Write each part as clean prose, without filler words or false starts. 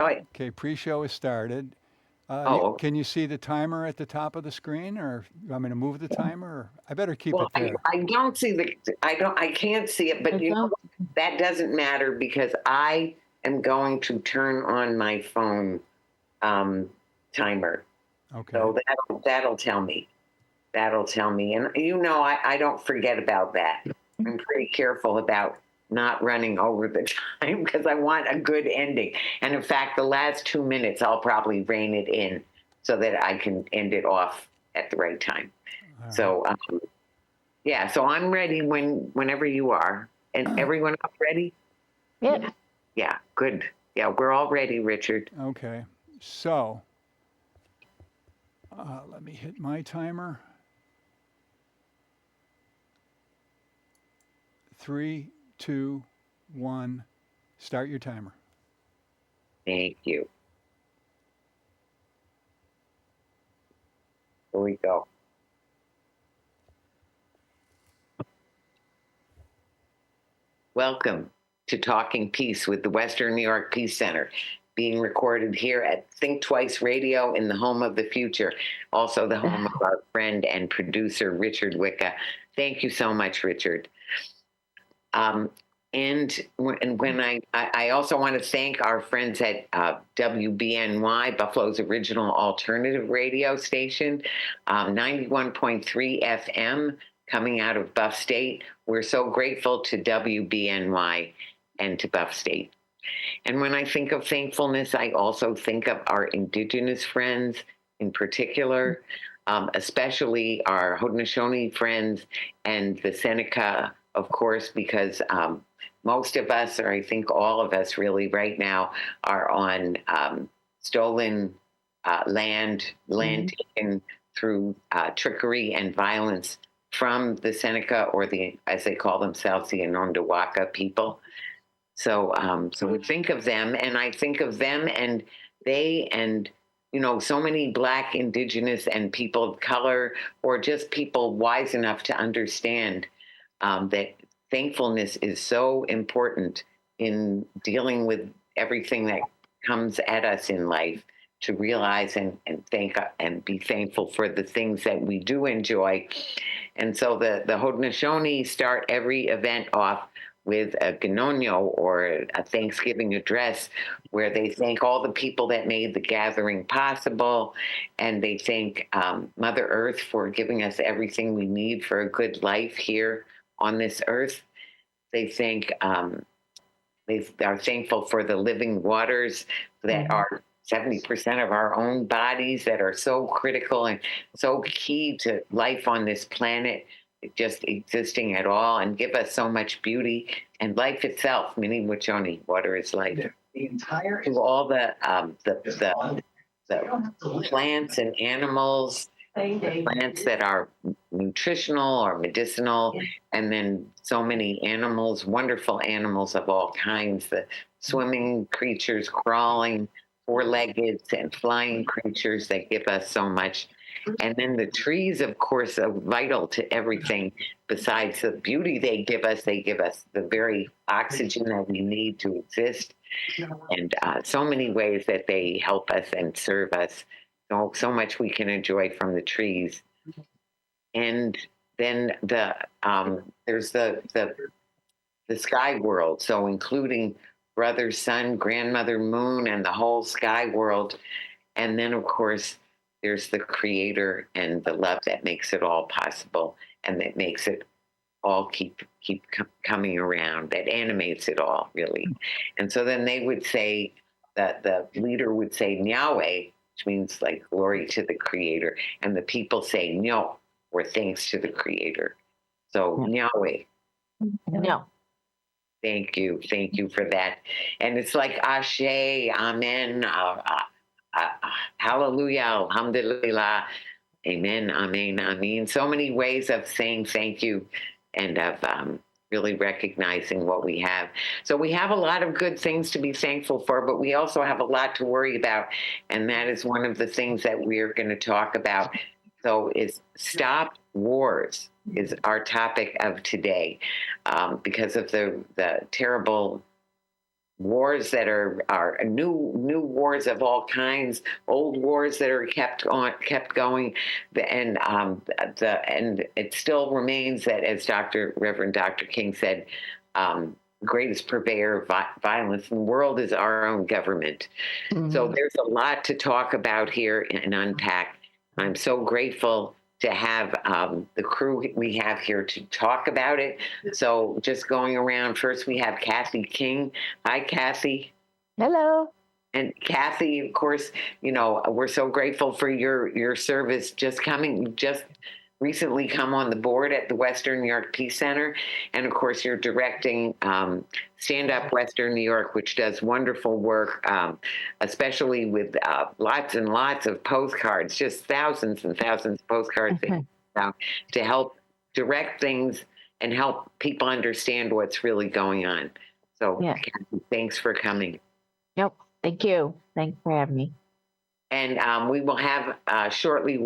enjoy. Okay, pre-show is started. Oh, Can you see the timer at the top of the screen, or you want me to move the timer? Or I better keep well, it there. I don't see I can't see it, but that doesn't matter because I am going to turn on my phone timer. Okay. So that'll tell me. That'll tell me. And I don't forget about that. I'm pretty careful about not running over the time because I want a good ending. And in fact, the last 2 minutes, I'll probably rein it in so that I can end it off at the right time. All So, yeah, so I'm ready whenever you are. And everyone else ready? Yeah. Yeah, good. Yeah, we're all ready, Richard. Okay. So let me hit my timer. 3, 2, 1. Start your timer. Thank you. Here we go. Welcome to Talking Peace with the Western New York Peace Center, being recorded here at Think Twice Radio in the home of the future, also the home of our friend and producer, Richard Wicca. Thank you so much, Richard. And when I also want to thank our friends at WBNY, Buffalo's original alternative radio station, 91.3 FM, coming out of Buff State. We're so grateful to WBNY and to Buff State. And when I think of thankfulness, I also think of our Indigenous friends in particular, especially our Haudenosaunee friends and the Seneca, of course, because most of us, or I think all of us really right now, are on stolen land taken through trickery and violence from the Seneca, or as they call themselves, the Inondawaka people. So we think of them, and I think of them and they and, so many Black, Indigenous, and people of color, or just people wise enough to understand that thankfulness is so important in dealing with everything that comes at us in life, to realize and thank and be thankful for the things that we do enjoy. And so the Haudenosaunee start every event off with a ganonyo, or a Thanksgiving address, where they thank all the people that made the gathering possible, and they thank Mother Earth for giving us everything we need for a good life here on this earth. They thank they are thankful for the living waters that are 70% of our own bodies, that are so critical and so key to life on this planet, just existing at all, and give us so much beauty and life itself. Mini Wachoni, water is life. The entire To all the plants and animals, plants that are nutritional or medicinal, and then so many animals, wonderful animals of all kinds, the swimming creatures, crawling, four-legged and flying creatures that give us so much. And then the trees, of course, are vital to everything. Besides the beauty they give us the very oxygen that we need to exist, and so many ways that they help us and serve us. So much we can enjoy from the trees. And then there's the sky world, so including brother, sun, grandmother, moon, and the whole sky world. And then, of course, there's the creator and the love that makes it all possible, and that makes it all keep coming around, that animates it all, really. And so then they would say, that the leader would say Nyahweh, which means like glory to the creator, and the people say Nyo, or thanks to the creator. So Nyahweh. No. Thank you for that. And it's like Ashe, Amen, Hallelujah, Alhamdulillah, Amen, Amen, Amen. So many ways of saying thank you, and of really recognizing what we have. So we have a lot of good things to be thankful for, but we also have a lot to worry about. And that is one of the things that we're going to talk about. So is stop wars is our topic of today, because of the terrible wars that are new wars of all kinds, old wars that are kept going, and it still remains that, as Reverend Dr. King said, greatest purveyor of violence in the world is our own government. Mhm. So there's a lot to talk about here and unpack. I'm so grateful to have the crew we have here to talk about it. So just going around, first we have Kathy King. Hi, Kathy. Hello. And Kathy, of course, we're so grateful for your service, just recently come on the board at the Western New York Peace Center. And of course, you're directing StandUp Western New York, which does wonderful work, especially with lots and lots of postcards, just thousands and thousands of postcards to help direct things and help people understand what's really going on. So Yeah. Kathy, thanks for coming. Yep. Thank you. Thanks for having me. And we will have, shortly,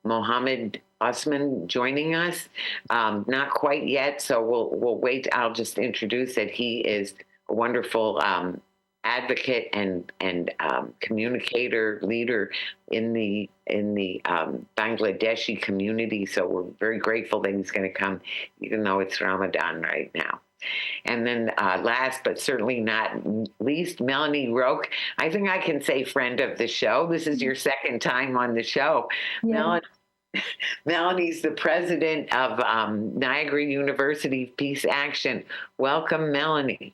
Mohammed Osman joining us. Not quite yet, so we'll wait. I'll just introduce that he is a wonderful advocate and communicator leader in the Bangladeshi community. So we're very grateful that he's going to come, even though it's Ramadan right now. And then last but certainly not least, Melanie Roque. I think I can say friend of the show. This is your second time on the show. Yeah. Melanie's the president of Niagara University Peace Action. Welcome, Melanie.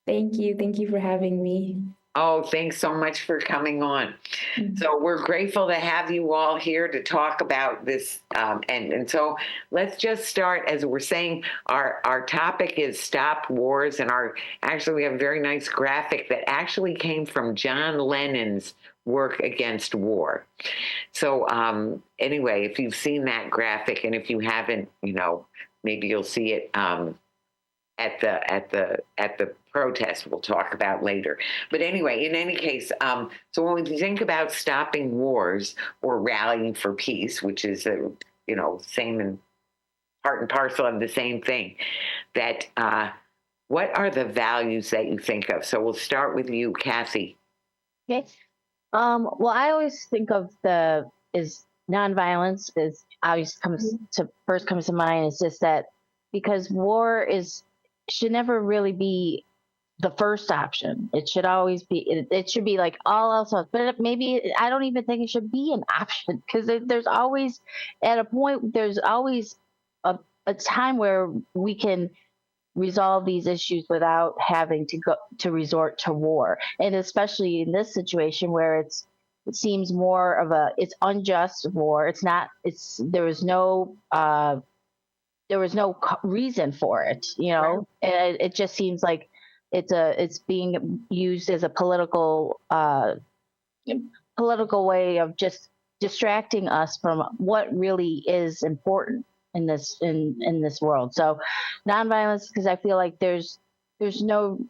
Thank you. Thank you for having me. Oh, thanks so much for coming on. Mm-hmm. So we're grateful to have you all here to talk about this. And so let's just start, as we're saying, our topic is Stop Wars. And we have a very nice graphic that actually came from John Lennon's work against war. So anyway, if you've seen that graphic, and if you haven't, maybe you'll see it at the protest we'll talk about later. But anyway, in any case, so when we think about stopping wars or rallying for peace, which is same and part and parcel of the same thing, that what are the values that you think of? So we'll start with you, Kathy. Okay. Well, I always think of nonviolence is always comes to mind. It's just that because war should never really be the first option. It should always be, it should be like all else, but maybe I don't even think it should be an option, because there's always, at a point, there's always a time where we can resolve these issues without having to resort to war. And especially in this situation where it seems more of it's unjust war. There was no reason for it, Right. And it just seems like it's being used as a political way of just distracting us from what really is important in this world. So nonviolence, because I feel like there's nothing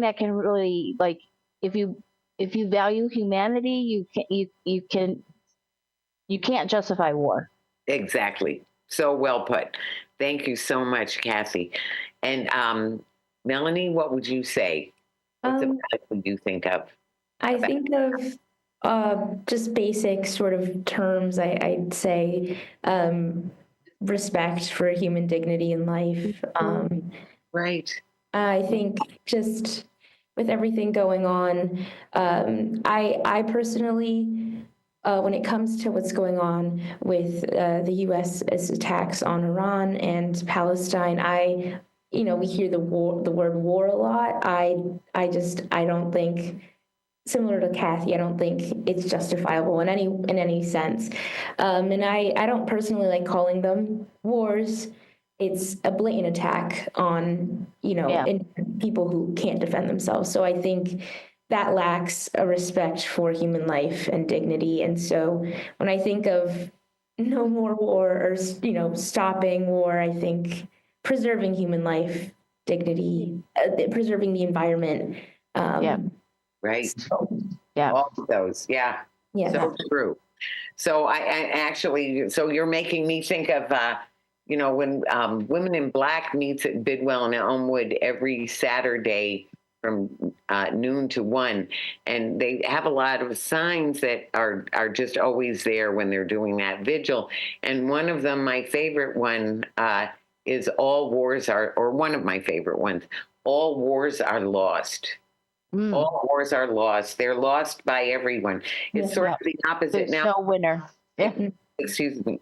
that can really, like, if you value humanity, you can't justify war. Exactly. So well put. Thank you so much, Kathy. And Melanie, what would you say? What would you think of? I think of just basic sort of terms. I'd say respect for human dignity and life. Right. I think just with everything going on, I personally, when it comes to what's going on with the U.S.'s attacks on Iran and Palestine, we hear the word war a lot. I don't think, similar to Kathy, I don't think it's justifiable in any sense. And I don't personally like calling them wars. It's a blatant attack on, people who can't defend themselves. So I think that lacks a respect for human life and dignity. And so when I think of no more war or, stopping war, I think preserving human life, dignity, preserving the environment. Right. So, yeah. All of those. Yeah. Yeah. So true. So I actually, so you're making me think of when Women in Black meets at Bidwell and Elmwood every Saturday from noon to 1, and they have a lot of signs that are just always there when they're doing that vigil. And one of them, my favorite one, is "All wars are," or one of my favorite ones, "All wars are lost." All wars are lost. They're lost by everyone. It's sort of the opposite. There's Now, no winner. excuse me.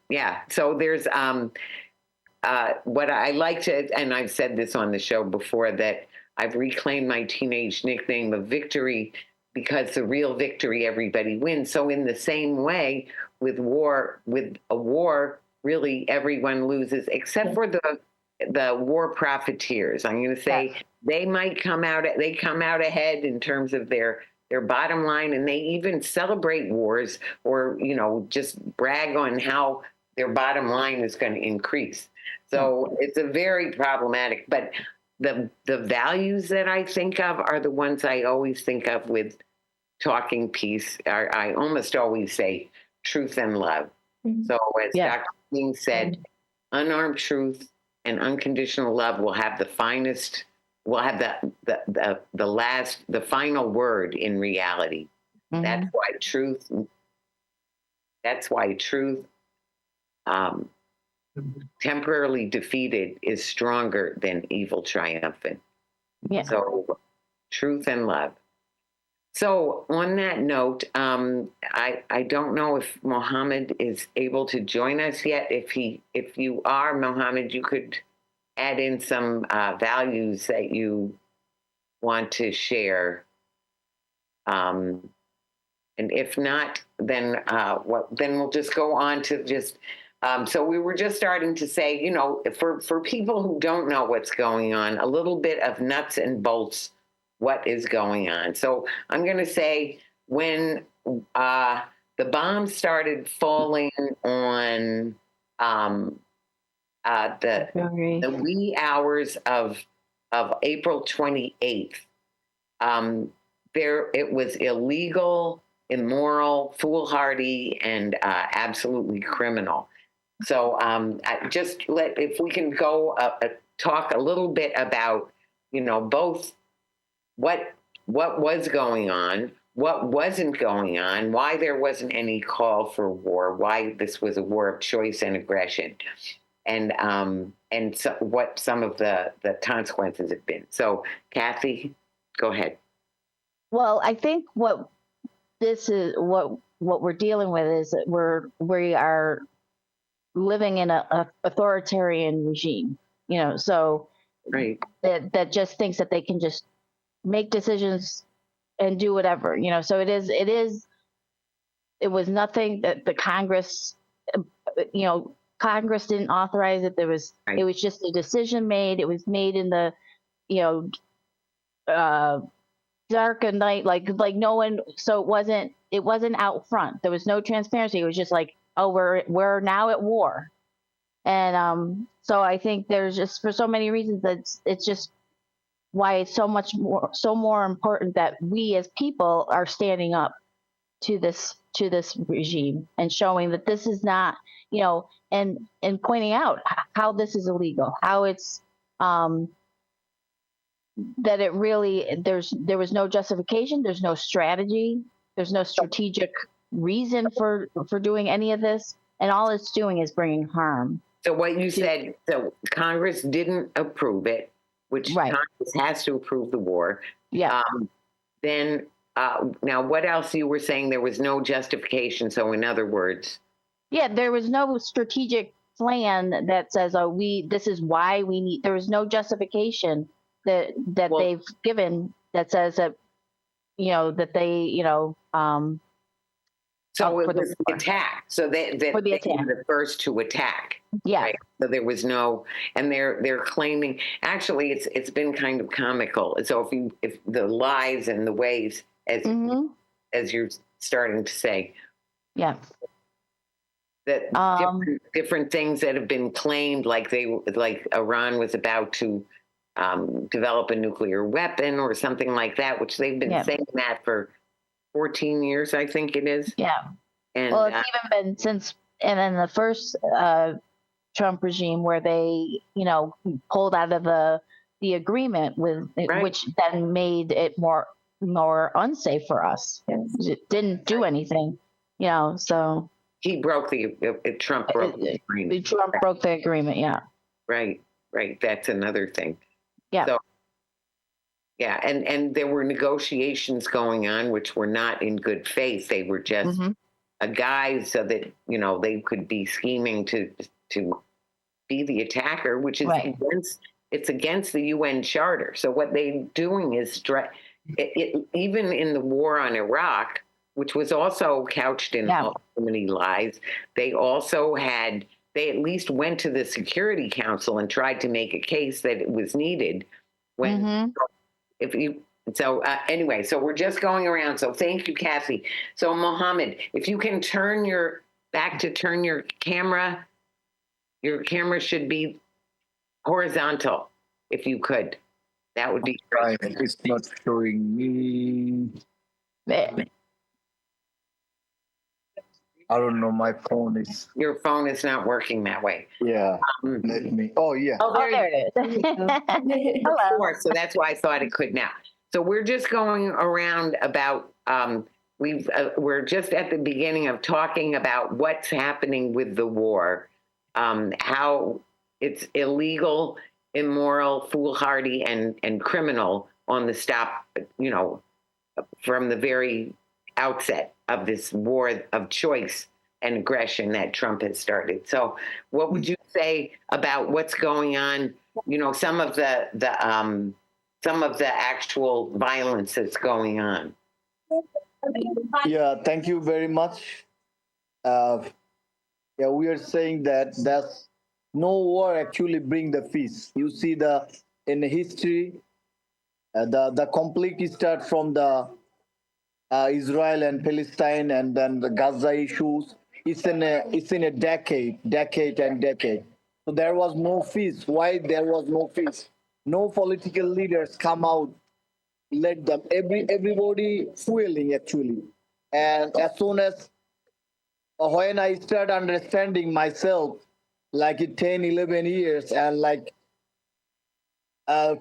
Yeah. So there's what I like to, and I've said this on the show before, that I've reclaimed my teenage nickname of Victory, because the real victory, everybody wins. So in the same way, with a war, really everyone loses, except for the war profiteers. I'm going to say they come out ahead in terms of their bottom line, and they even celebrate wars, or just brag on how their bottom line is going to increase. So it's a very problematic, but the values that I think of are the ones I always think of with talking peace. I almost always say truth and love. So as Dr. King said, unarmed truth and unconditional love will have the finest, will have the final word in reality. That's why truth, temporarily defeated, is stronger than evil triumphant. So truth and love. So on that note, I don't know if Mohammed is able to join us yet. If you are, Mohammed, you could add in some values that you want to share. And if not, then then we'll just go on to just. So we were just starting to say, for people who don't know what's going on, a little bit of nuts and bolts, what is going on. So I'm going to say, when the bombs started falling on the wee hours of April 28th, it was illegal, immoral, foolhardy, and absolutely criminal. So if we can go talk a little bit about, both what was going on, what wasn't going on, why there wasn't any call for war, why this was a war of choice and aggression, and so what some of the consequences have been. So, Kathy, go ahead. Well, I think what we're dealing with is that we are living in a authoritarian regime, so right. that just thinks that they can just make decisions and do whatever, so it was nothing that the Congress, Congress didn't authorize it. It was just a decision made. It was made in the, dark of night, like no one. So it wasn't out front. There was no transparency. It was just like, oh, we're now at war. And so I think there's just, for so many reasons, it's just why it's so more important that we as people are standing up to this regime and showing that this is not, and pointing out how this is illegal, how it's that it really, there was no justification, there's no strategy, there's no strategic reason for doing any of this, and all it's doing is bringing harm. So what you said, so Congress didn't approve it, which Congress has to approve the war. Yeah. Then now what else you were saying? There was no justification. So in other words, there was no strategic plan that says, this is why we need. There was no justification that they've given that says that that they so it was the attack. So they were the first to attack. Yeah. Right? So there was no, and they're claiming, actually it's been kind of comical. So if the lies and the ways, as you're starting to say, that different things that have been claimed, like Iran was about to develop a nuclear weapon or something like that, which they've been saying that for 14 years, I think it is. Yeah. And well, it's even been since, and then the first Trump regime where they, pulled out of the agreement with Right. which then made it more unsafe for us. It didn't do anything, so He broke Trump broke the agreement. Trump broke the agreement. Yeah. Right. That's another thing. Yeah. So, yeah, and there were negotiations going on which were not in good faith. They were just a guise so that they could be scheming to be the attacker, which is Right. against the UN Charter. So what they're doing is even in the war on Iraq, which was also couched in so many lies, they at least went to the Security Council and tried to make a case that it was needed. Anyway, so we're just going around. So thank you, Kathy. So Mohammed, if you can turn your camera. Your camera should be horizontal, if you could. That would be great. Right. It's not showing me. I don't know. My phone is. Your phone is not working that way. Yeah. Let me. Oh, yeah. Oh, there it is. Hello. So that's why I thought it could now. So we're just going around about. We're just at the beginning of talking about what's happening with the war, how it's illegal, immoral, foolhardy, and criminal on the stop. From the very outset of this war of choice and aggression that Trump has started. So what would you say about what's going on? Some of the actual violence that's going on. Yeah, thank you very much. We are saying that there's no war actually bring the peace. You see in the history, the conflict start from the Israel and Palestine, and then the Gaza issues. It's in a decade. So there was no peace. Why there was no peace? No political leaders come out, let them. Everybody fueling actually. And as soon as when I start understanding myself, like 10, 11 years, and like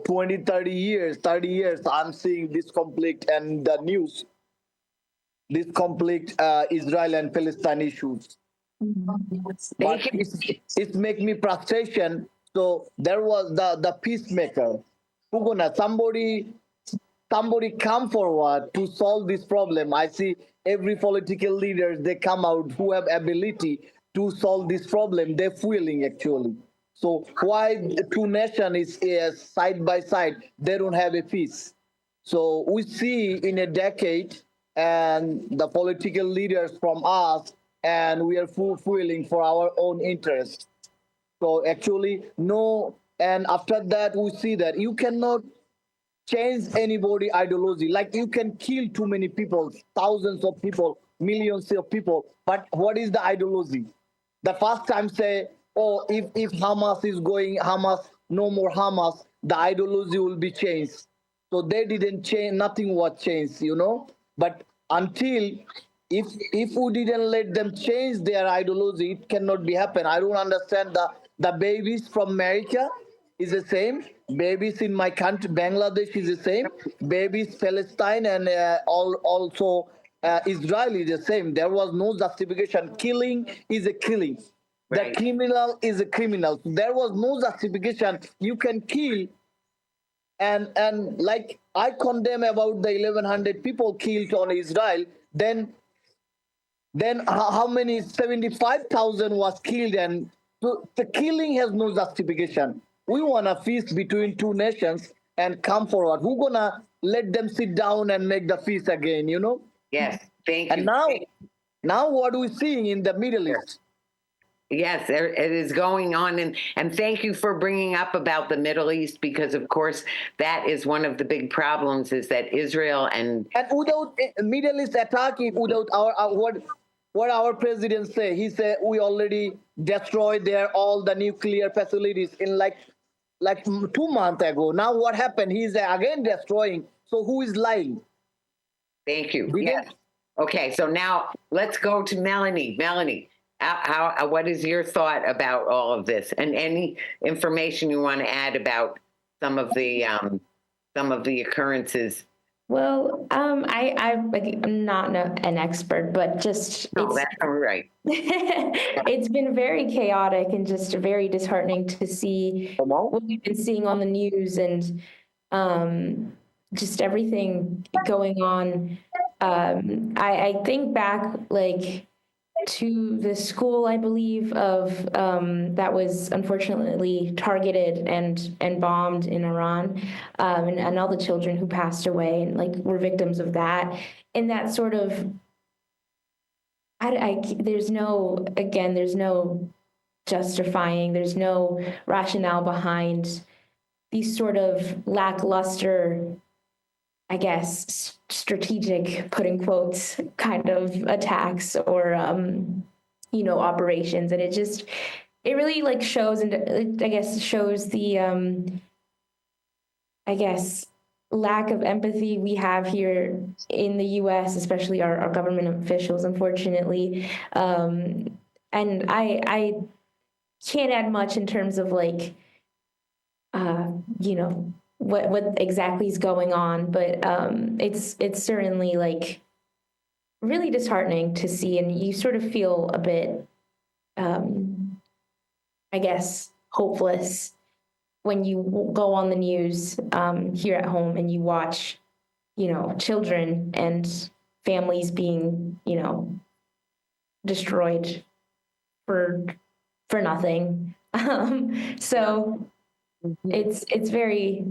20, 30 years, I'm seeing this conflict and the news. This conflict, Israel and Palestine issues. But it make me frustration. So there was the peacemaker. Somebody come forward to solve this problem. I see every political leader, they come out who have ability to solve this problem. They're fueling actually. So why the two nations is side by side, they don't have a peace. So we see in a decade, and the political leaders from us, and we are fueling for our own interest. So actually, no. And after that, we see that you cannot change anybody ideology. Like you can kill too many people, thousands of people, millions of people. But what is the ideology? The first time say, oh, if Hamas is going, no more Hamas, the ideology will be changed. So they didn't change, nothing was changed, But until if we didn't let them change their ideology, it cannot be happen. I don't understand the babies from America is the same. Babies in my country, Bangladesh, is the same. Babies Palestine and also Israel is the same. There was no justification. Killing is a killing. Right. The criminal is a criminal. There was no justification. You can kill. And like I condemn about the 1,100 people killed on Israel, then how many 75,000 was killed, and so the killing has no justification. We want a peace between two nations and come forward. Who gonna let them sit down and make the peace again? Yes, thank you. And now what are we seeing in the Middle East? Yes, it is going on. And thank you for bringing up about the Middle East, because, of course, that is one of the big problems is that Israel and without Middle East attacking, without what our president say, he said we already destroyed all the nuclear facilities in like 2 months ago. Now what happened? He's again destroying. So who is lying? Thank you. Yes. Okay, so now let's go to Melanie. Melanie, what is your thought about all of this, and any information you want to add about some of the occurrences? Well, I'm not an expert, but just No, that's all right. it's been very chaotic and just very disheartening to see what we've been seeing on the news and just everything going on. I think back like to the school, I believe, of that was unfortunately targeted and bombed in Iran, and all the children who passed away and like were victims of that. And that sort of, there's no justifying, there's no rationale behind these sort of lackluster, I guess, strategic, put in quotes, kind of attacks or, operations. And it really like shows, and I guess shows the, lack of empathy we have here in the US, especially our government officials, unfortunately. And I can't add much in terms of like, what exactly is going on, but it's certainly like really disheartening to see, and you sort of feel a bit, I guess, hopeless when you go on the news here at home and you watch, children and families being, destroyed for nothing. So it's very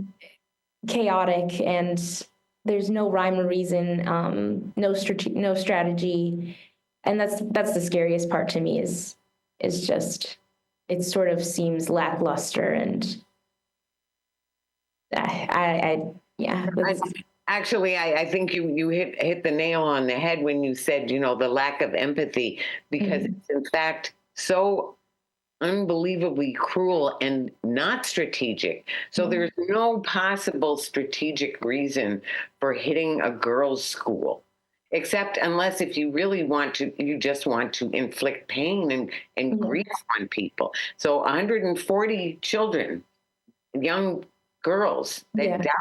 chaotic, and there's no rhyme or reason, no strategy, and that's the scariest part to me is just it sort of seems lackluster, and Actually, I think you hit the nail on the head when you said, the lack of empathy, because it's in fact so unbelievably cruel and not strategic. So there's no possible strategic reason for hitting a girls' school, except unless if you really you just want to inflict pain and grief on people. So 140 children, young girls that died,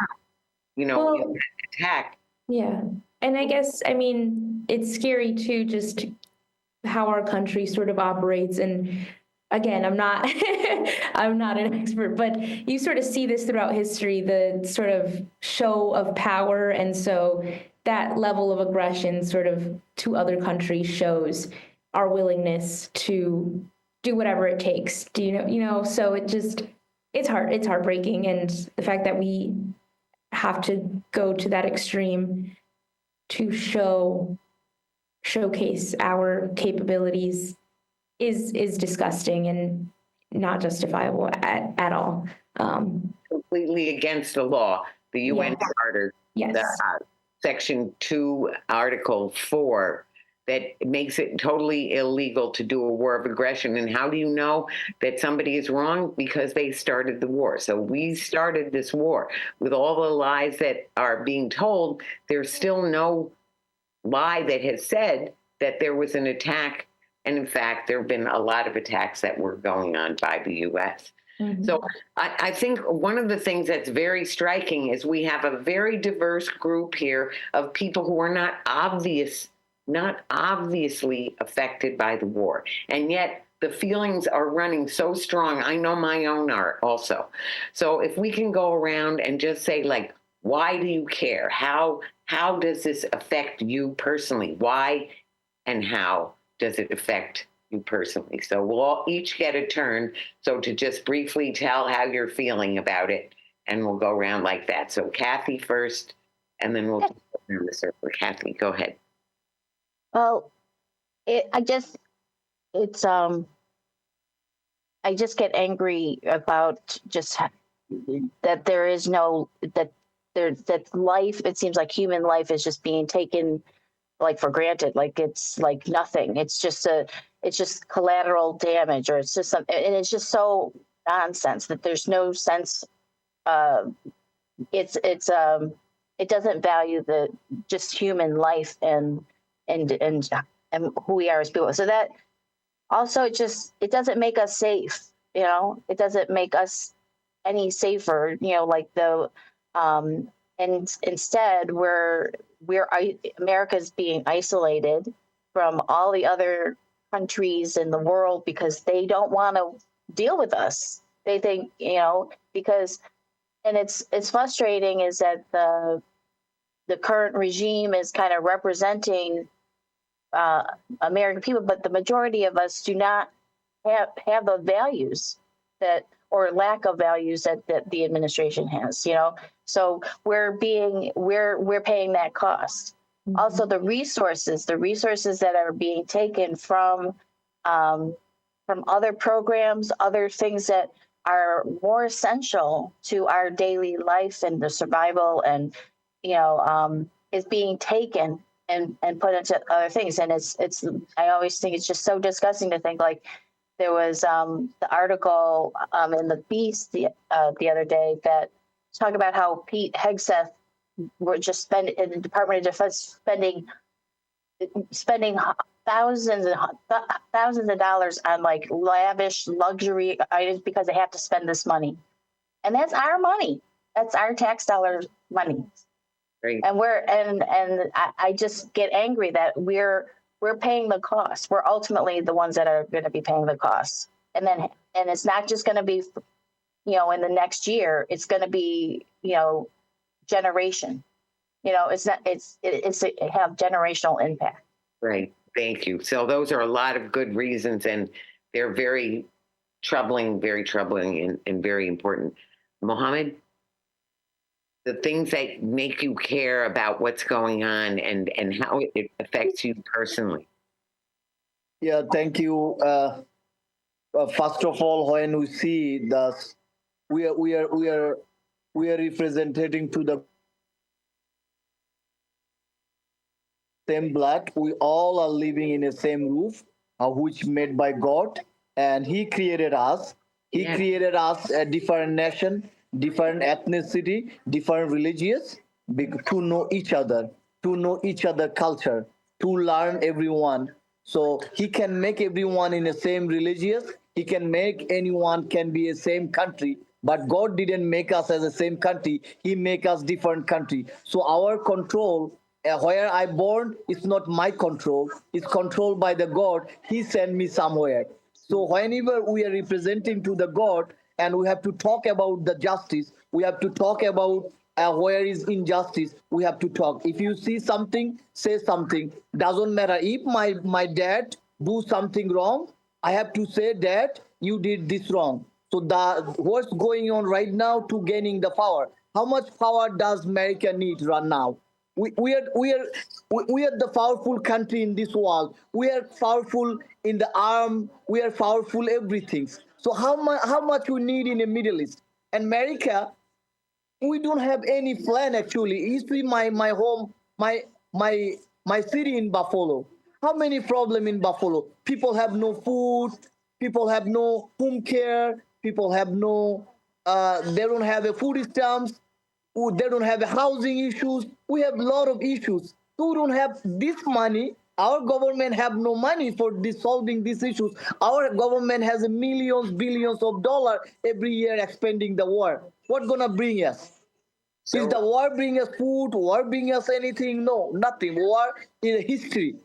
in that attack. Yeah. And I guess, it's scary too, just how our country sort of operates. And again, I'm not I'm not an expert, but you sort of see this throughout history, the sort of show of power. And so that level of aggression sort of to other countries shows our willingness to do whatever it takes. Do you know, so it's heartbreaking. And the fact that we have to go to that extreme to showcase our capabilities is disgusting and not justifiable at all. Completely against the law. The UN Charter, Section 2, Article 4, that makes it totally illegal to do a war of aggression. And how do you know that somebody is wrong? Because they started the war. So we started this war. With all the lies that are being told, there's still no lie that has said that there was an attack. And in fact, there have been a lot of attacks that were going on by the U.S. So I think one of the things that's very striking is we have a very diverse group here of people who are not obviously affected by the war. And yet the feelings are running so strong. I know my own are also. So if we can go around and just say, like, why do you care? How does this affect you personally? Why and how does it affect you personally? So we'll all each get a turn. So to just briefly tell how you're feeling about it, and we'll go around like that. So Kathy first, and then we'll go around the circle. Kathy, go ahead. Well, I just get angry about just that there is no that life. It seems like human life is just being taken like for granted, like it's like nothing. It's just collateral damage, or it's just something, and it's just so nonsense that there's no sense. It doesn't value the just human life and who we are as people. So also it doesn't make us safe. It doesn't make us any safer. Like and instead America's being isolated from all the other countries in the world because they don't want to deal with us. They think, because, and it's frustrating is that the current regime is kind of representing American people, but the majority of us do not have the values that, or lack of values that the administration has. So we're paying that cost. Mm-hmm. Also, the resources that are being taken from other programs, other things that are more essential to our daily life and the survival, and is being taken and put into other things. And it's I always think it's just so disgusting to think, like, there was the article in the Beast the other day that talked about how Pete Hegseth were just spending in the Department of Defense spending thousands of dollars on like lavish luxury items because they have to spend this money, and that's our money. That's our tax dollars money. Right. And I just get angry that we're paying the cost. We're ultimately the ones that are going to be paying the cost. And it's not just going to be, in the next year. It's going to be, generation. It's have generational impact. Right. Thank you. So those are a lot of good reasons, and they're very troubling and very important. Mohammed, the things that make you care about what's going on and how it affects you personally. Yeah, thank you. First of all, when we see this, we are representing to the same blood. We all are living in the same roof, which made by God, and He created us. He created us a different nation, different ethnicity, different religions, to know each other, culture, to learn everyone. So He can make everyone in the same religious. He can make anyone can be a same country. But God didn't make us as the same country. He make us different country. So our control, where I born, is not my control. It's controlled by the God. He sent me somewhere. So whenever we are representing to the God, and we have to talk about the justice, we have to talk about where is injustice, we have to talk. If you see something, say something. Doesn't matter if my dad do something wrong, I have to say, Dad, you did this wrong. So what's going on right now to gaining the power? How much power does America need right now? We are the powerful country in this world. We are powerful in the arm. We are powerful everything. So how much we need in the Middle East? And America, we don't have any plan actually. You see my home, my city in Buffalo. How many problem in Buffalo? People have no food. People have no home care. People have no. They don't have a food stamps. They don't have housing issues. We have a lot of issues. So we don't have this money. Our government have no money for solving these issues. Our government has millions, billions of dollars every year expending the war. What gonna bring us? Is the war bring us food? War bring us anything? No, nothing. War is history.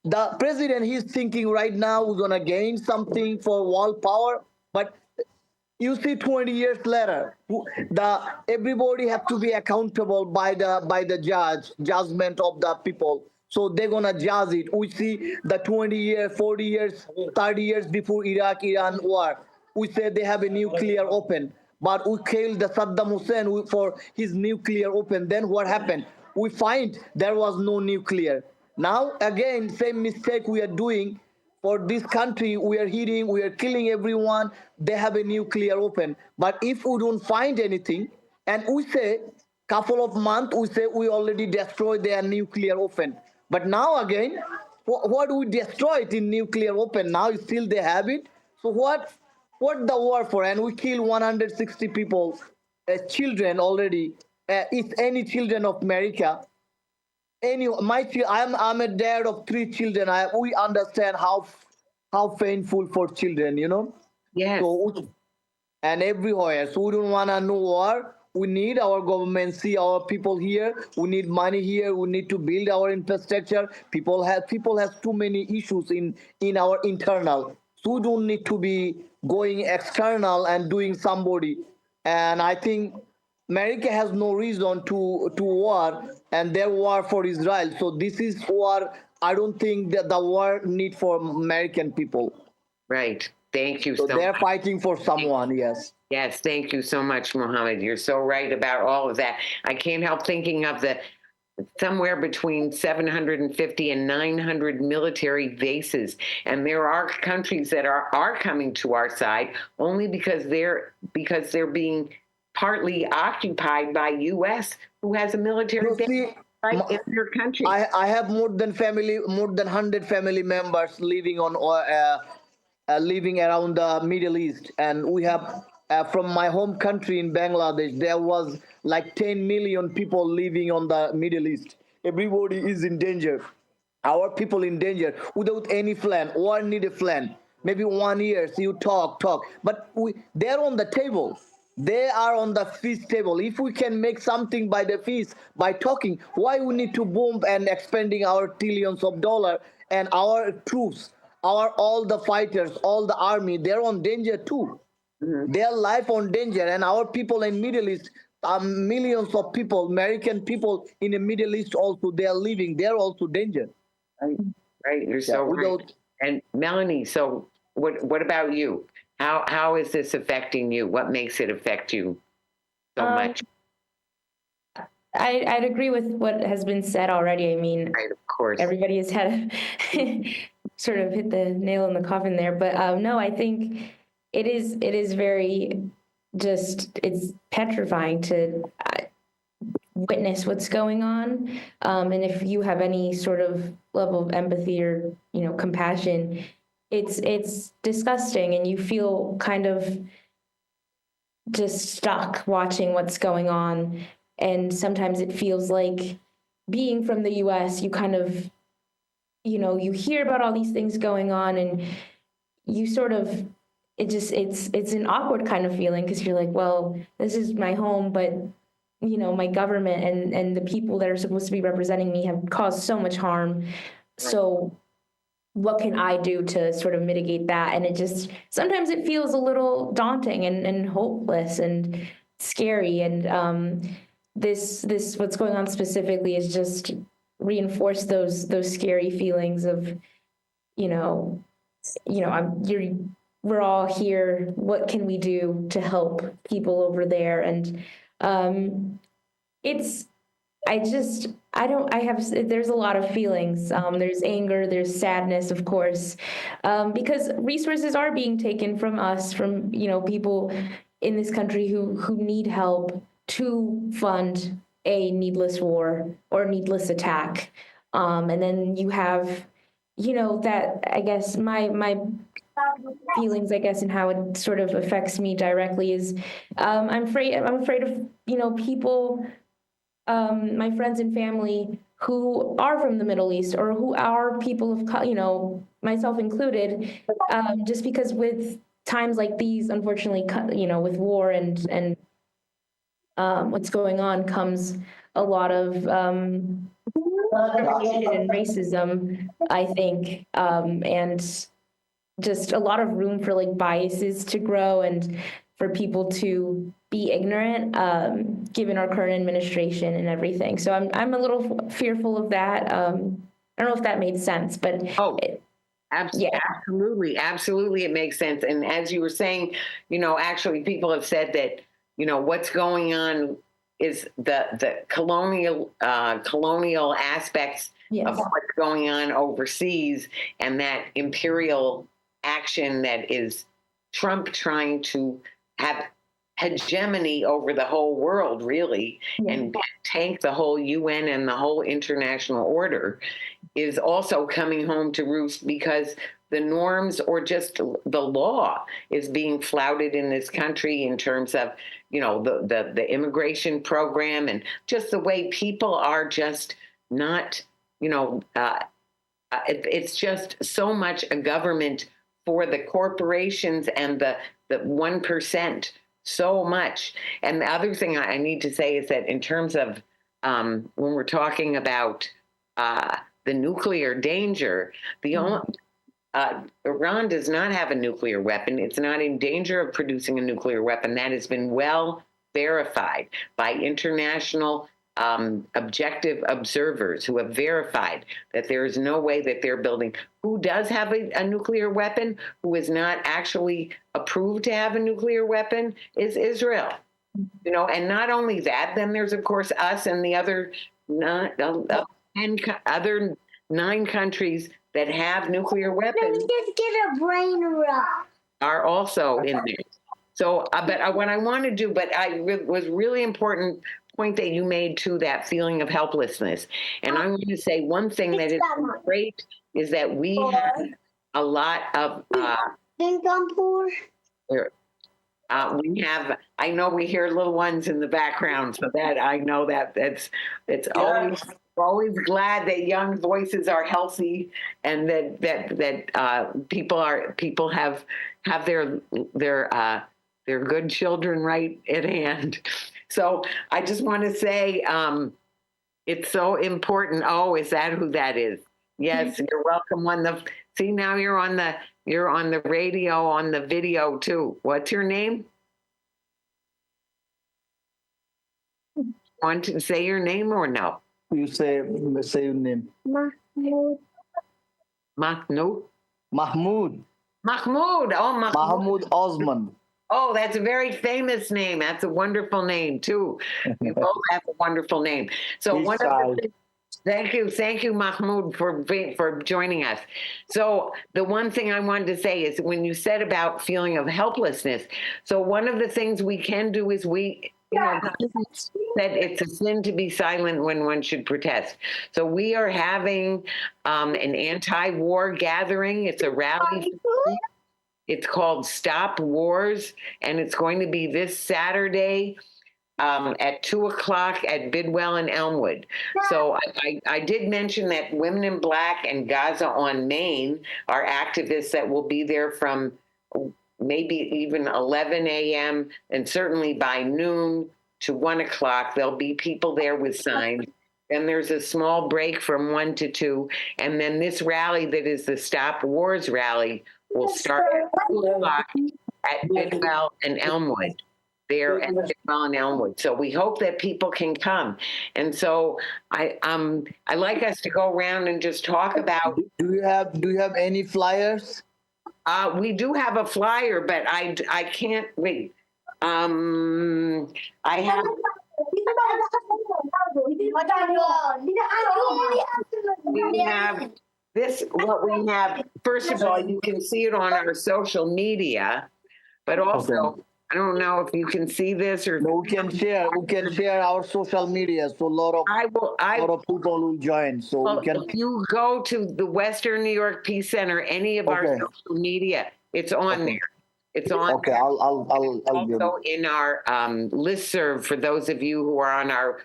The president, he's thinking right now we're gonna gain something for world power, but you see 20 years later, everybody have to be accountable by the judgment of the people. So they're gonna judge it. We see the 20 years, 40 years, 30 years before Iraq-Iran war, we said they have a nuclear open, but we killed the Saddam Hussein for his nuclear open. Then what happened? We find there was no nuclear. Now again, same mistake we are doing. For this country, we are hitting, we are killing everyone. They have a nuclear open. But if we don't find anything, and we say, couple of months, we say we already destroyed their nuclear open. But now again, what we destroyed in nuclear open, now still they have it. So what the war for? And we kill 160 people, children already. If any children of America, I'm a dad of 3 children. We understand how how painful for children, you know. Yes. So and everywhere. So we don't want to know war. We need our government see our people here. We need money here. We need to build our infrastructure. People have too many issues in our internal. So we don't need to be going external and doing somebody. And I think America has no reason to war, and their war for Israel. So this is war. I don't think that the war need for American people. Right. Thank you So so they're much. fighting for someone. Yes. Yes, thank you so much, Mohammed. You're so right about all of that. I can't help thinking of the somewhere between 750 and 900 military bases. And there are countries that are coming to our side only because they're being partly occupied by US, who has a military You base see, right in their country. I have more than 100 family members living around the Middle East, and we have from my home country in Bangladesh, there was like 10 million people living on the Middle East. Everybody is in danger. Our people in danger without any plan. War need a plan. Maybe 1 year, so you talk, but they're on the table. They are on the feast table. If we can make something by the feast by talking, why we need to bomb and expending our trillions of dollars and our troops, our all the fighters, all the army, they're on danger too. Their life on danger, and our people in Middle East, millions of people, American people in the Middle East also, they are living. They're also danger. Right, right. You're Yeah, so right. without And Melanie, so what about you? How is this affecting you? What makes it affect you so much? I'd agree with what has been said already. I mean, Right, of course. everybody has had sort of hit the nail in the coffin there. But no, I think it is very it's petrifying to witness what's going on. And if you have any sort of level of empathy or, compassion, it's disgusting, and you feel kind of just stuck watching what's going on. And sometimes it feels like, being from the US, you kind of, you hear about all these things going on, and you sort of, it's an awkward kind of feeling, because you're like, well, this is my home, but my government and the people that are supposed to be representing me have caused so much harm. So what can I do to sort of mitigate that? And sometimes it feels a little daunting and hopeless and scary. And this what's going on specifically is just reinforce those scary feelings of, we're all here. What can we do to help people over there? And there's a lot of feelings. There's anger, there's sadness, of course, because resources are being taken from us, from, people in this country who need help to fund a needless war or needless attack. And then you have, that, I guess, my feelings, I guess, and how it sort of affects me directly is, I'm afraid of, people, my friends and family who are from the Middle East, or who are people of, myself included, just because with times like these, unfortunately, with war and what's going on, comes a lot of discrimination and racism, I think, and just a lot of room for biases to grow and for people to be ignorant, given our current administration and everything. So I'm a little fearful of that. I don't know if that made sense, but absolutely, it makes sense. And as you were saying, actually, people have said that what's going on is the colonial aspects of what's going on overseas, and that imperial action that is Trump trying to have hegemony over the whole world, really, and tank the whole UN and the whole international order, is also coming home to roost, because the norms or just the law is being flouted in this country in terms of, the immigration program, and just the way people are just not, it's just so much a government for the corporations and the 1% so much. And the other thing I need to say is that in terms of when we're talking about the nuclear danger, Iran does not have a nuclear weapon. It's not in danger of producing a nuclear weapon. That has been well verified by international objective observers who have verified that there is no way that they're building. Who does have a nuclear weapon, who is not actually approved to have a nuclear weapon, is Israel. You know, and not only that, then there's of course us and the other 9 countries that have nuclear weapons are also in there. So, but what I want to do, was really important point that you made to that feeling of helplessness. And I want to say one thing that is great is that we have a lot of, we have, I know we hear little ones in the background, so that I know that it's always glad that young voices are healthy and that people have their good children right at hand. So I just want to say it's so important. Oh, is that who that is? Yes, you're welcome. See, now you're on the radio, on the video too. What's your name? Want to say your name or no? You say your name. Mahmoud. Mahmoud. Mahmoud. Oh, Mahmoud Osman. Oh, that's a very famous name. That's a wonderful name too. You both have a wonderful name. So thank you, Mahmoud, for joining us. So the one thing I wanted to say is when you said about feeling of helplessness. So one of the things we can do is that it's a sin to be silent when one should protest. So we are having an anti-war gathering. It's a rally. It's called Stop Wars, and it's going to be this Saturday at 2:00 at Bidwell and Elmwood. So I did mention that Women in Black and Gaza on Main are activists that will be there from maybe even 11 a.m. and certainly by noon to 1:00. There'll be people there with signs. Then there's a small break from 1 to 2. And then this rally that is the Stop Wars rally will start at 2:00 at Bidwell and Elmwood. There at Bidwell and Elmwood. So we hope that people can come. And so I like us to go around and just talk about. Do you have any flyers? We do have a flyer, but I can't wait. I have. We have this. What we have. First of all, you can see it on our social media, but also. Okay. I don't know if you can see this or. No, we can share our social media. So a lot of people will join. So well, if you go to the Western New York Peace Center, any of our social media, it's on there. It's on. Okay, I'll also in our listserv for those of you who are on our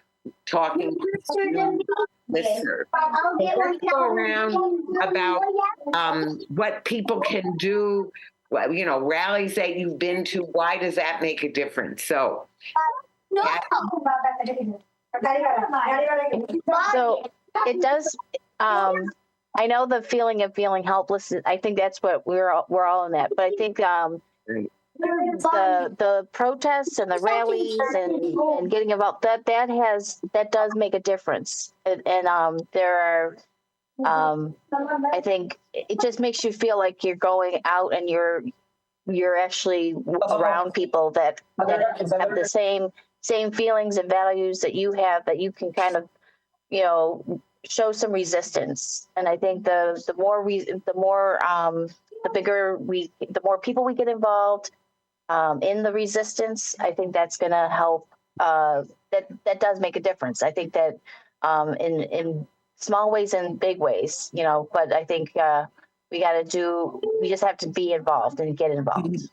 talking listserv. Let's go around about what people can do. You know, rallies that you've been to, why does that make a difference? So, So it does. I know the feeling of feeling helpless. I think that's what we're all in that. But I think the protests and the rallies and getting involved that does make a difference. And there are. I think it just makes you feel like you're going out and you're actually around people that have the same feelings and values that you have, that you can kind of, show some resistance. And I think the more people we get involved in the resistance, I think that's going to help. That does make a difference. I think that in small ways and big ways, but I think we just have to be involved and get involved.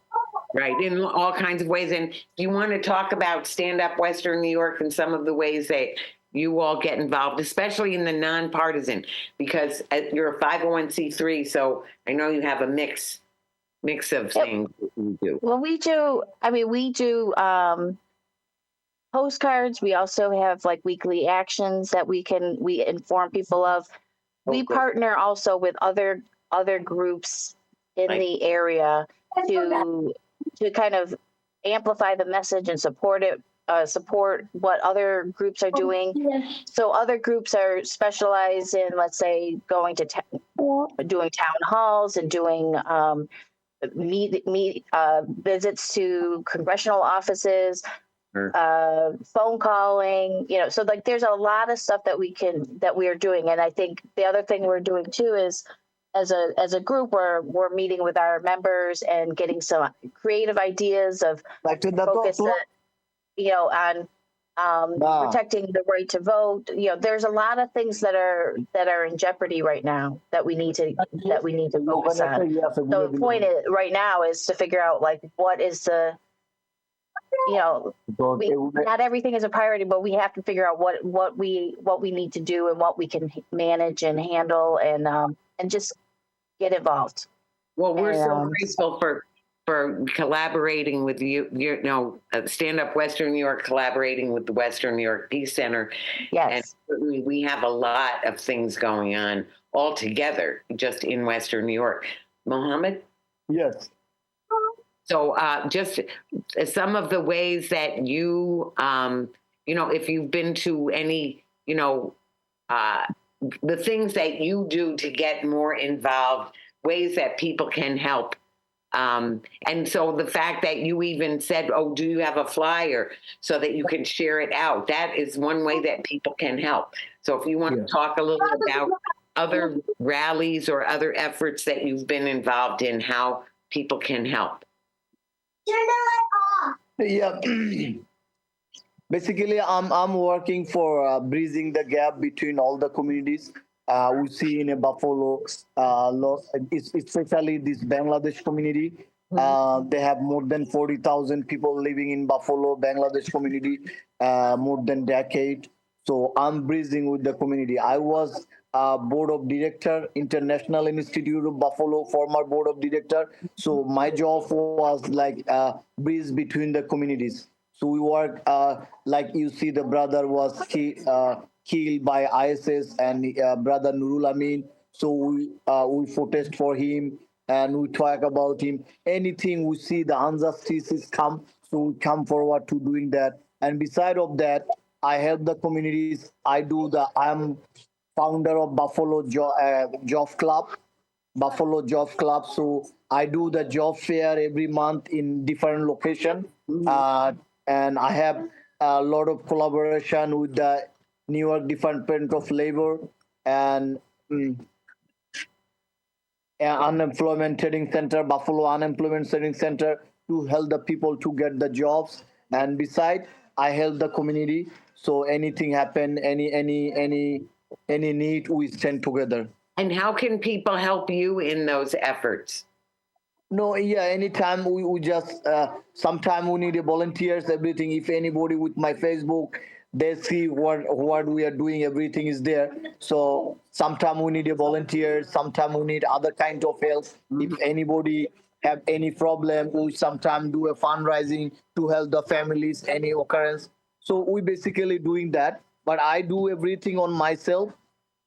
Right, in all kinds of ways. And you want to talk about StandUp Western New York and some of the ways that you all get involved, especially in the nonpartisan, because you're a 501c3, so I know you have a mix mix of Yep. things that you do. Well, we do postcards. We also have like weekly actions that we inform people of. We Okay. partner also with other groups in Like- the area to kind of amplify the message and support what other groups are doing. So other groups are specialized in, let's say, going to doing town halls and doing visits to congressional offices, Sure. phone calling, so like there's a lot of stuff that we are doing. And I think the other thing we're doing too is as a group, we're meeting with our members and getting some creative ideas of focus on protecting the right to vote. There's a lot of things that are in jeopardy right now that we need to focus on. So the point right now is to figure out like what is the not everything is a priority, but we have to figure out what we need to do and what we can manage and handle and just get involved. Well, we're so grateful for collaborating with you. StandUp Western New York collaborating with the Western New York Peace Center. Yes, and we have a lot of things going on all together just in Western New York. Mohammed? Yes. So just some of the ways that you, if you've been to any, the things that you do to get more involved, ways that people can help. And so the fact that you even said, oh, do you have a flyer so that you can share it out? That is one way that people can help. So if you want to talk a little about other rallies or other efforts that you've been involved in, how people can help. Yeah. Basically, I'm working for bridging the gap between all the communities we see in a Buffalo, especially this Bangladesh community. They have more than 40,000 people living in Buffalo, Bangladesh community, more than decade. So I'm bridging with the community. I was board of director, International Institute of Buffalo, former board of director. So my job was like bridge between the communities. So we work like you see the brother was killed by ISIS and brother Nurul Amin. So we protest for him and we talk about him. Anything we see the injustices come, so we come forward to doing that. And beside of that, I help the communities. I'm founder of Buffalo Job Club. Buffalo Job Club. So I do the job fair every month in different location, and I have a lot of collaboration with the New York Department of Labor and Unemployment Training Center, Buffalo Unemployment Training Center, to help the people to get the jobs. And beside, I help the community. So anything happen, any need, we stand together. And how can people help you in those efforts? No, yeah, anytime we just, sometime we need a volunteers, everything. If anybody with my Facebook, they see what we are doing, everything is there. So sometime we need a volunteer, sometime we need other kind of help. If anybody have any problem, we sometimes do a fundraising to help the families, any occurrence. So we basically doing that, but I do everything on myself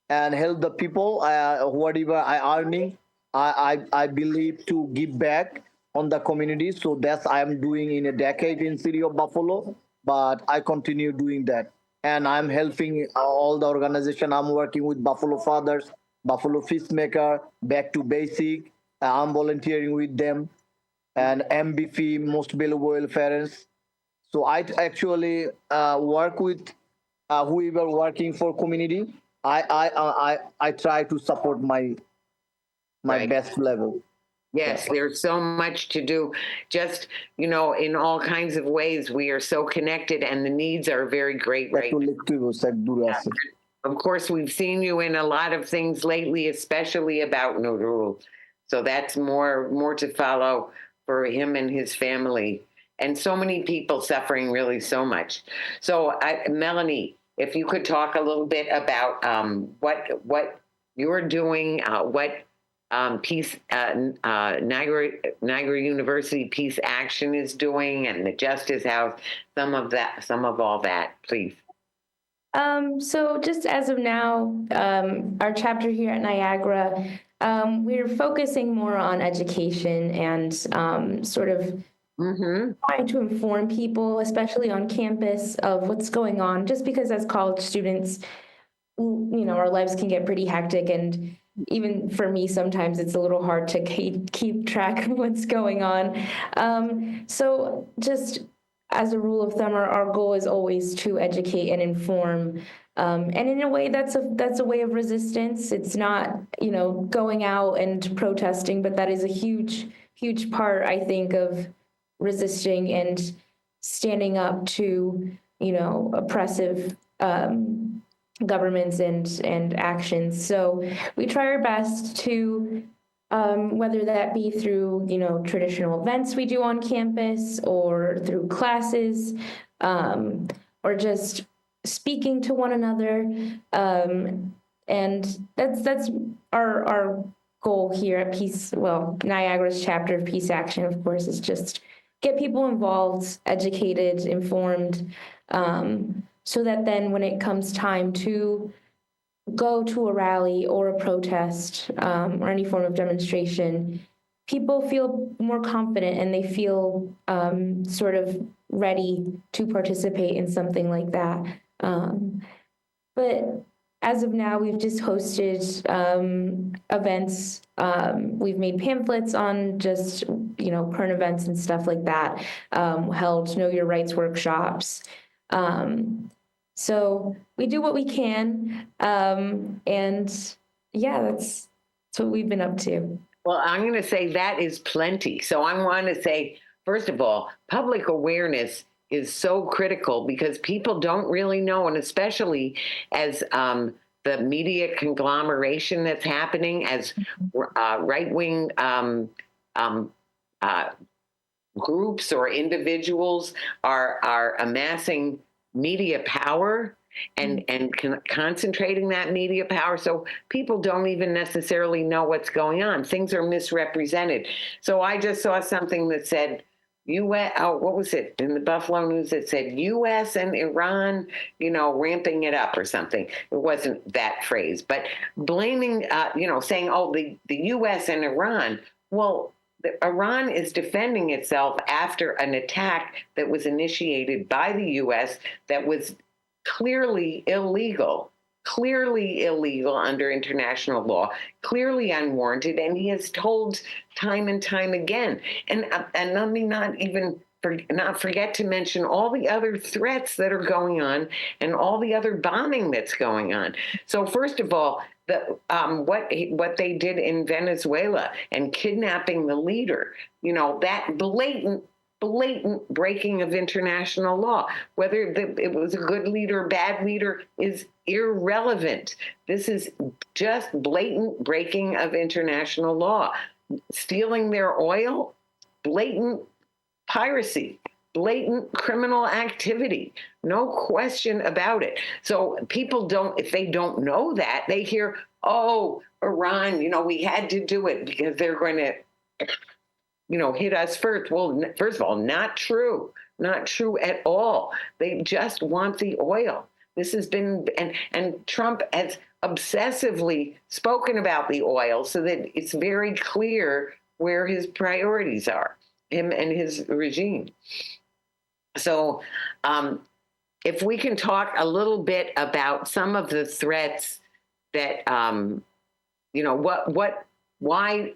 and help the people. Whatever I earning, I believe to give back on the community. So that's I am doing in a decade in city of Buffalo, but I continue doing that. And I'm helping all the organization. I'm working with Buffalo Fathers, Buffalo Fistmaker, Back to Basic. I'm volunteering with them, and MBF, Most Valuable Parents. So I actually work with whoever working for community. I try to support my Right. best level. Yes, there's so much to do. Just, in all kinds of ways, we are so connected and the needs are very great right now. Of course, we've seen you in a lot of things lately, especially about Nurul. So that's more to follow for him and his family. And so many people suffering really so much. So, Melanie, if you could talk a little bit about what you're doing, what Peace, Niagara University Peace Action is doing, and the Justice House. Some of all that, please. So just as of now, our chapter here at Niagara, we're focusing more on education and sort of trying to inform people, especially on campus, of what's going on, just because as college students, our lives can get pretty hectic, and even for me, sometimes it's a little hard to keep track of what's going on. So just as a rule of thumb, our goal is always to educate and inform. And in a way, that's a way of resistance. It's not, going out and protesting, but that is a huge, huge part, I think, of resisting and standing up to, oppressive governments and actions. So we try our best to, whether that be through, traditional events we do on campus, or through classes, or just speaking to one another. And that's our goal here at Niagara's chapter of Peace Action, of course, is just get people involved, educated, informed, so that then when it comes time to go to a rally or a protest, or any form of demonstration, people feel more confident and they feel sort of ready to participate in something like that. But as of now, we've just hosted events. We've made pamphlets on just, current events and stuff like that, held Know Your Rights workshops. So we do what we can. And yeah, that's what we've been up to. Well, I'm going to say that is plenty. So I want to say, first of all, public awareness is so critical because people don't really know, and especially as the media conglomeration that's happening, as right-wing groups or individuals are amassing media power and concentrating that media power, so people don't even necessarily know what's going on. Things are misrepresented. So I just saw something that said U.S. What was it in the Buffalo News? It said U.S. and Iran, ramping it up or something. It wasn't that phrase, but blaming, saying, the U.S. and Iran. Well, Iran is defending itself after an attack that was initiated by the U.S. that was clearly illegal under international law, clearly unwarranted, and he has told time and time again. And let me not forget to mention all the other threats that are going on and all the other bombing that's going on. So first of all, what they did in Venezuela and kidnapping the leader, that blatant breaking of international law. Whether it was a good leader or bad leader is irrelevant. This is just blatant breaking of international law. Stealing their oil, blatant piracy, blatant criminal activity, no question about it. So people if they don't know that, they hear, Iran, we had to do it because they're going to hit us first. Well, first of all, not true at all. They just want the oil. This has been, and Trump has obsessively spoken about the oil so that it's very clear where his priorities are, him and his regime. So if we can talk a little bit about some of the threats that, why,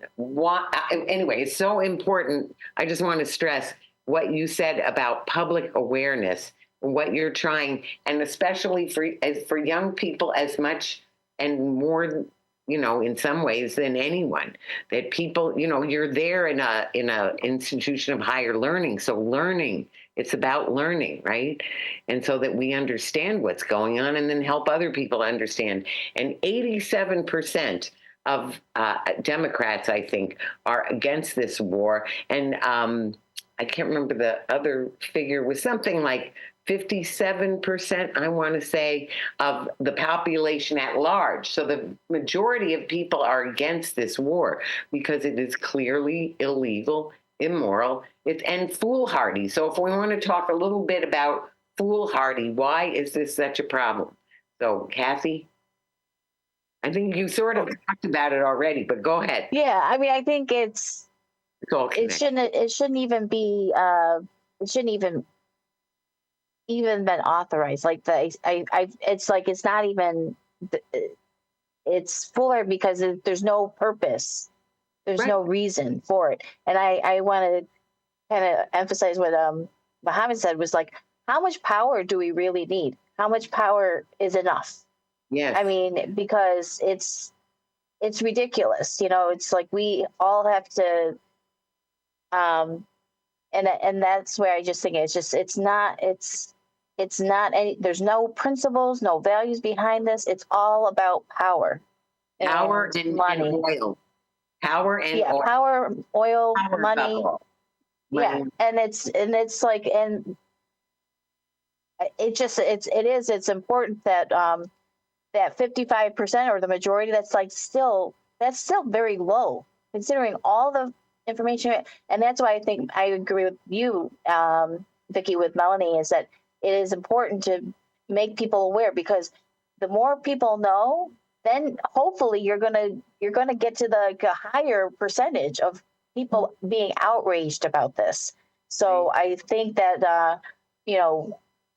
anyway, it's so important. I just want to stress what you said about public awareness, what you're trying, and especially for young people as much and more, in some ways than anyone, that people, you're there in a institution of higher learning. So it's about learning, right? And so that we understand what's going on and then help other people understand. And 87% of Democrats, I think, are against this war. And I can't remember the other figure, was something like 57%, I want to say, of the population at large. So the majority of people are against this war because it is clearly illegal, immoral, and foolhardy. So if we want to talk a little bit about foolhardy, why is this such a problem? So, Kathy, I think you sort of talked about it already, but go ahead. Yeah, I mean, I think it's all it shouldn't even be it shouldn't even been authorized. Like it's like it's not even it's fuller because there's no purpose, there's Right. no reason for it. And I want to kind of emphasize what Mohammed said was like, how much power do we really need? How much power is enough? Yes. I mean, because it's ridiculous. You know, it's like we all have to and that's where I just think it's not any, there's no principles, no values behind this. It's all about power. Power and money. And oil. Power and Yeah, oil. power, oil, Power money. Yeah. Money. And it's like, and it's important that that 55% or the majority, that's still very low considering all the information. And that's why I think I agree with you, Vicki, with Melanie, is that it is important to make people aware, because the more people know, then hopefully you're gonna get to the higher percentage of people being outraged about this. So I think that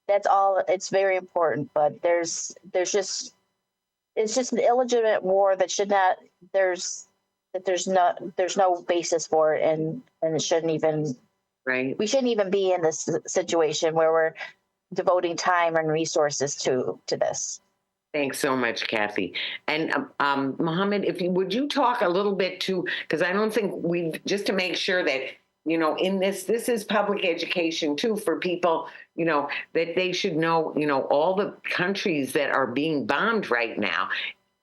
that's all. It's very important, but it's just an illegitimate war that should not. There's no basis for it, and it shouldn't even. Right. We shouldn't even be in this situation where we're devoting time and resources to this. Thanks so much, Kathy. And Mohammed, would you talk a little bit too, because I don't think just to make sure that, in this is public education too for people, that they should know, all the countries that are being bombed right now.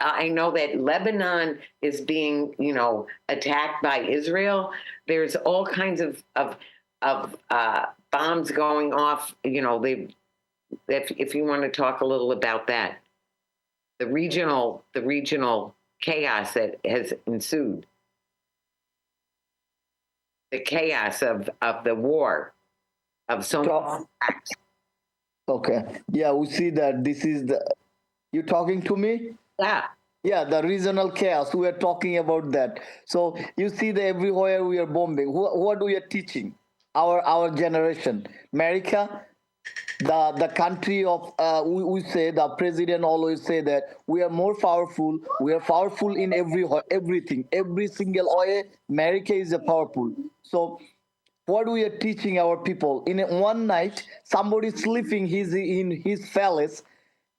I know that Lebanon is being, attacked by Israel. There's all kinds of bombs going off. If you want to talk a little about that. The regional chaos that has ensued, the chaos of the war, of so many acts. Okay. Yeah, we see that this is you talking to me? Yeah. Yeah, the regional chaos. We are talking about that. So you see that everywhere we are bombing. What we are teaching our generation, America. The country of we say, the president always say that we are more powerful. We are powerful in everything, every single way. America is a powerful. So what we are teaching our people, in one night somebody sleeping in his palace,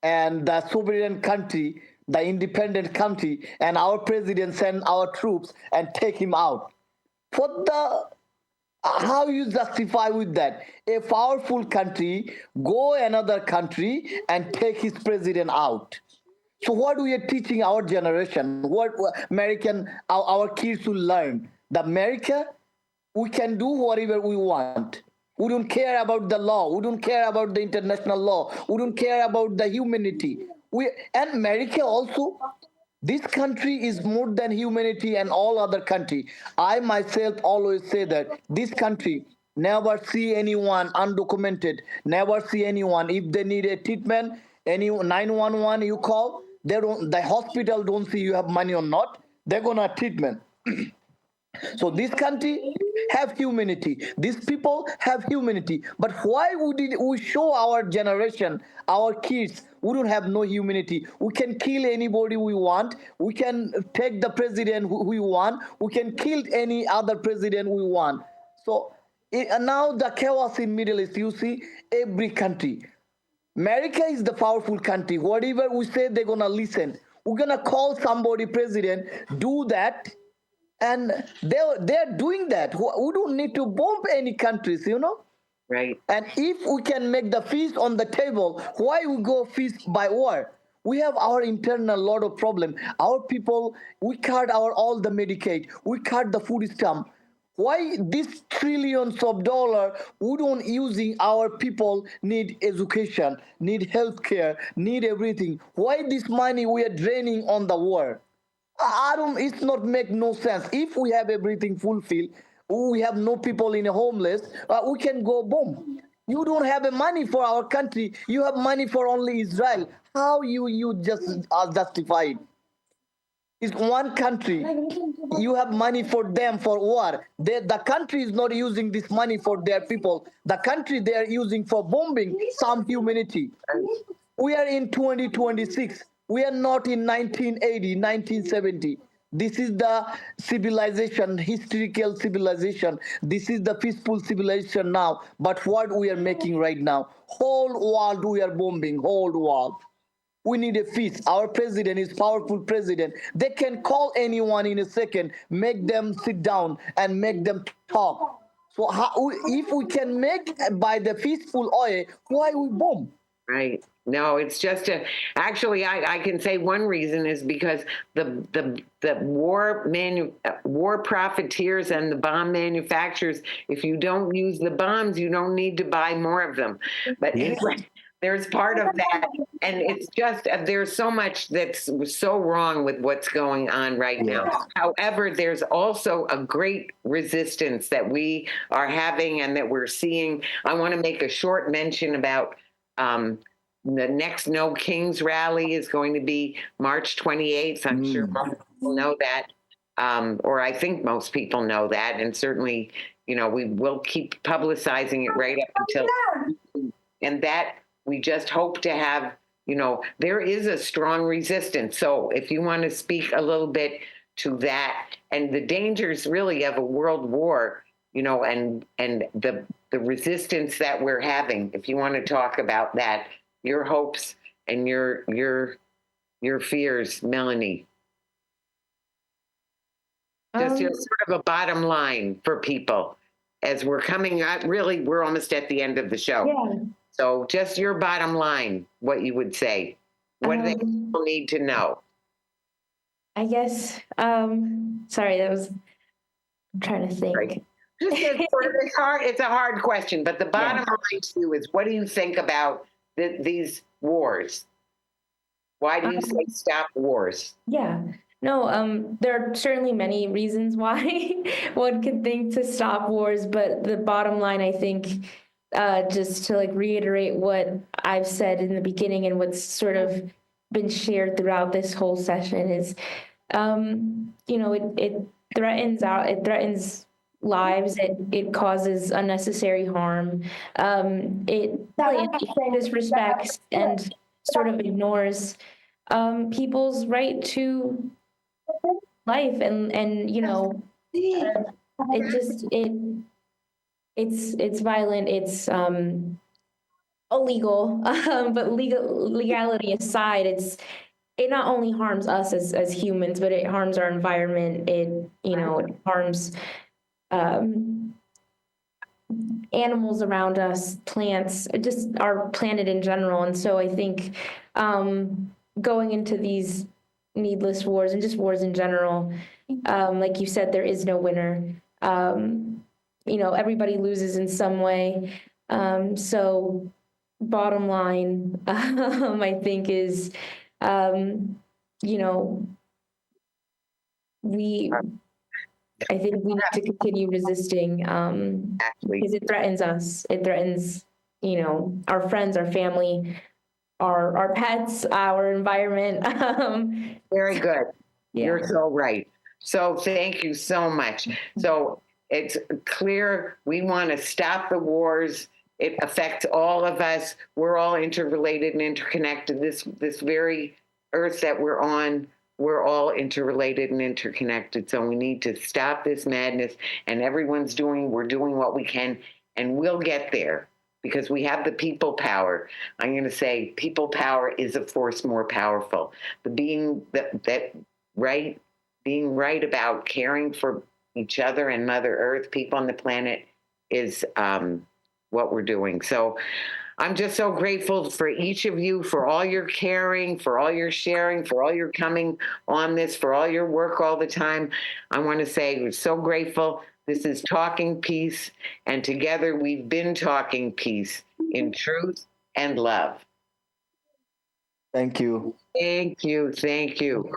and the sovereign country, the independent country, and our president send our troops and take him out. What the how you justify with that? A powerful country go another country and take his president out. So what we are teaching our generation, what American our kids will learn? The America, we can do whatever we want. We don't care about the law. We don't care about the international law. We don't care about the humanity. And America also, this country is more than humanity and all other country. I myself always say that this country never see anyone undocumented, never see anyone. If they need a treatment, any 911 you call, the hospital don't see you have money or not, they're gonna treatment. So this country have humanity. These people have humanity. But why would we show our generation, our kids, we don't have no humanity? We can kill anybody we want. We can take the president we want. We can kill any other president we want. So now the chaos in Middle East, you see, every country. America is the powerful country. Whatever we say, they're gonna listen. We're gonna call somebody president, do that, and they're doing that. We don't need to bomb any countries, Right. And if we can make the feast on the table, why we go feast by war? We have our internal lot of problem. Our people, we cut all the Medicaid, we cut the food stamp. Why these trillions of dollars we don't using? Our people need education, need healthcare, need everything. Why this money we are draining on the war? I don't. It's not make no sense. If we have everything fulfilled, we have no people in a homeless. We can go boom. You don't have a money for our country. You have money for only Israel. How you just justify it? It's one country. You have money for them for war. The country is not using this money for their people. The country they are using for bombing some humanity. We are in 2026. We are not in 1980, 1970. This is the civilization, historical civilization. This is the peaceful civilization now. But what we are making right now, whole world we are bombing, whole world. We need a peace. Our president is powerful president. They can call anyone in a second, make them sit down and make them talk. So if we can make by the peaceful way, why we bomb? Right. No, it's just actually, I can say one reason is because the war profiteers and the bomb manufacturers, if you don't use the bombs, you don't need to buy more of them. But anyway, there's part of that. And it's just, there's so much that's so wrong with what's going on right now. However, there's also a great resistance that we are having and that we're seeing. I want to make a short mention about the next No Kings rally is going to be March 28th. I'm sure most people know that, or I think most people know that. And certainly, we will keep publicizing it right up until, and that we just hope to have, there is a strong resistance. So if you want to speak a little bit to that and the dangers really of a world war, and the resistance that we're having, if you want to talk about that, your hopes and your fears, Melanie. Just sort of a bottom line for people as we're coming up. Really, we're almost at the end of the show. Yeah. So just your bottom line, what you would say. What do they people need to know? I guess, sorry, I'm trying to think. Right. It's hard. It's a hard question, but the bottom line to you is, what do you think about these wars? Why do you say stop wars? Yeah, no, there are certainly many reasons why one could think to stop wars, but the bottom line, I think, just to reiterate what I've said in the beginning and what's sort of been shared throughout this whole session is, it threatens lives. It causes unnecessary harm. It disrespects and sort of ignores people's right to life, and it's violent. It's illegal, but legality aside, it not only harms us as humans, but it harms our environment. It harms animals around us, plants, just our planet in general. And so I think going into these needless wars and just wars in general, like you said, there is no winner. Everybody loses in some way. So bottom line, I think is, I think we need to continue resisting because it threatens us. It threatens, our friends, our family, our pets, our environment. Very good. Yeah. You're so right. So thank you so much. So it's clear we want to stop the wars. It affects all of us. We're all interrelated and interconnected. This very earth that we're on, we're all interrelated and interconnected. So we need to stop this madness, and we're doing what we can, and we'll get there because we have the people power. I'm going to say people power is a force more powerful. Being right about caring for each other and Mother Earth, people on the planet, is what we're doing. So I'm just so grateful for each of you, for all your caring, for all your sharing, for all your coming on this, for all your work all the time. I want to say we're so grateful. This is Talking Peace, and together we've been talking peace in truth and love. Thank you. Thank you. Thank you.